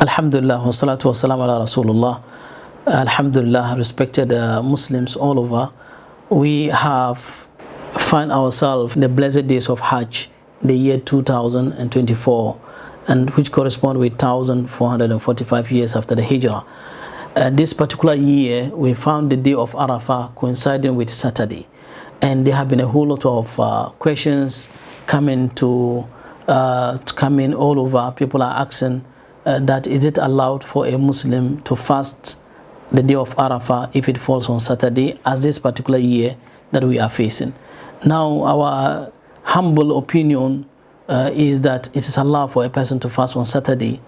Alhamdulillah, wa salatu wa salam ala Rasulullah. Alhamdulillah, respected Muslims all over. We have find ourselves in the blessed days of Hajj, the year 2024, and which correspond with 1445 years after the Hijrah. This particular year, we found the day of Arafah coinciding with Saturday, and there have been a whole lot of questions coming all over. People are asking that is it allowed for a Muslim to fast the day of Arafah if it falls on Saturday, as this particular year that we are facing. Now, our humble opinion is that it is allowed for a person to fast on Saturday,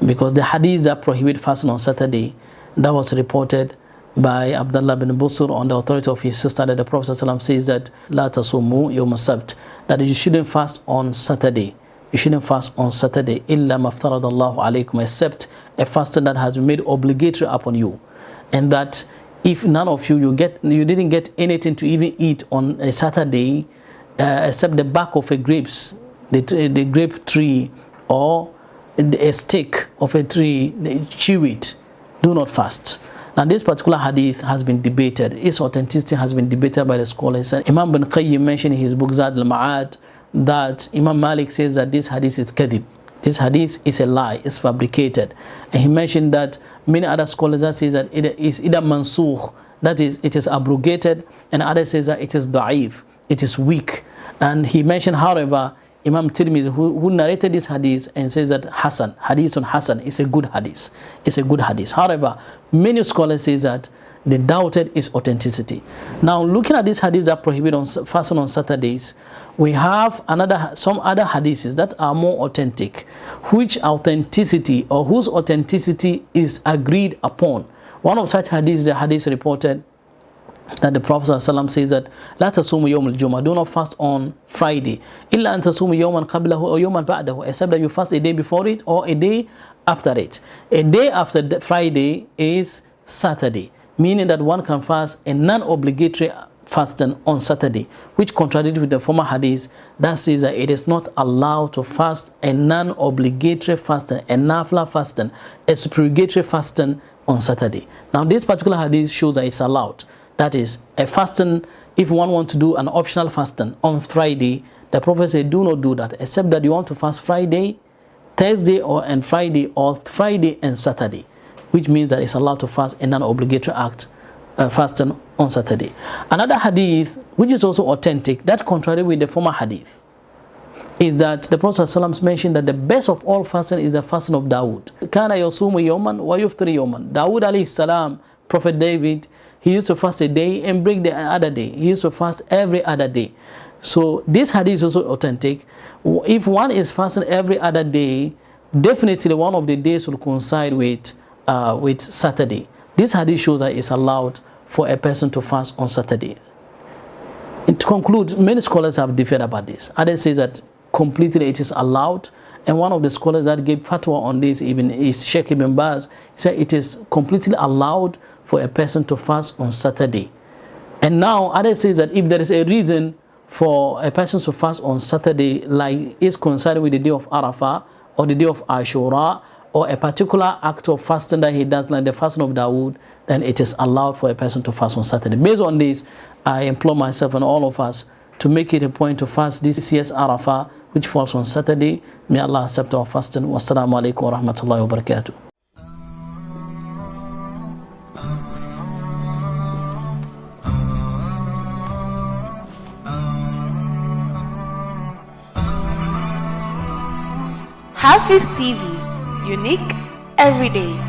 because the hadith that prohibit fasting on Saturday, that was reported by Abdullah bin Busr on the authority of his sister, that the Prophet ﷺ says that La tasumu yawm as-sabt, that you shouldn't fast on Saturday. You shouldn't fast on Saturday illa maftaradallahu alaykum, except a fasting that has been made obligatory upon you. And that if none of you didn't get anything to even eat on a Saturday, except the back of a grapes, the grape tree, or a stick of a tree, chew it, do not fast. Now, this particular hadith has been debated. Its authenticity has been debated by the scholars. Imam bin Qayyim mentioned in his book Zad al-Ma'ad that Imam Malik says that this hadith is kadhib. This hadith is a lie, it's fabricated. And he mentioned that many other scholars that says that it is either mansukh, that is, it is abrogated, and others says that it is da'if, it is weak. And he mentioned, however, Imam Tirmidhi, who narrated this hadith, and says that Hasan, hadith on Hasan, is a good hadith. It's a good hadith. However, many scholars say that they doubted its authenticity. Now, looking at this hadith that prohibit on fasting on Saturdays, we have some other hadiths that are more authentic, whose authenticity is agreed upon. One of such hadiths is the hadith reported that the Prophet ﷺ says that La tasumu yawm al-jum'ah, do not fast on Friday, illa an tasumu yawman qablahu or yawman ba'dahu, except that you fast a day before it or a day after it. A day after the Friday is Saturday, meaning that one can fast a non-obligatory fasting on Saturday, which contradicts with the former hadith that says that it is not allowed to fast a non-obligatory fasting, a nafla fasting, a supererogatory fasting on Saturday. Now, this particular hadith shows that it's allowed. That is, a fasting, if one wants to do an optional fasting on Friday, the Prophet said do not do that, except that you want to fast Friday, Thursday and Friday, or Friday and Saturday, which means that it's allowed to fast a non-obligatory fasting on Saturday. Another hadith, which is also authentic, that contrary with the former hadith, is that the Prophet ﷺ mentioned that the best of all fasting is the fasting of Dawood. Kana yasumu yawman wa yuftiri yawman. Dawood alayhi salam, Prophet David, he used to fast a day and break the other day. He used to fast every other day. So this hadith is also authentic. If one is fasting every other day, definitely one of the days will coincide with Saturday. This hadith shows that it's allowed for a person to fast on Saturday. And to conclude, many scholars have differed about this. Others say that completely it is allowed. And one of the scholars that gave fatwa on this even is Sheikh Ibn Baz. He said it is completely allowed for a person to fast on Saturday. And now others say that if there is a reason for a person to fast on Saturday, like is coinciding with the day of Arafah or the day of Ashura, or a particular act of fasting that he does, like the fasting of Dawood, then it is allowed for a person to fast on Saturday. Based on this, I implore myself and all of us to make it a point to fast this year's Arafah, which falls on Saturday. May Allah accept our fasting. Wassalamu alaikum wa rahmatullahi wa barakatuh. HAFIZ TV, unique every day.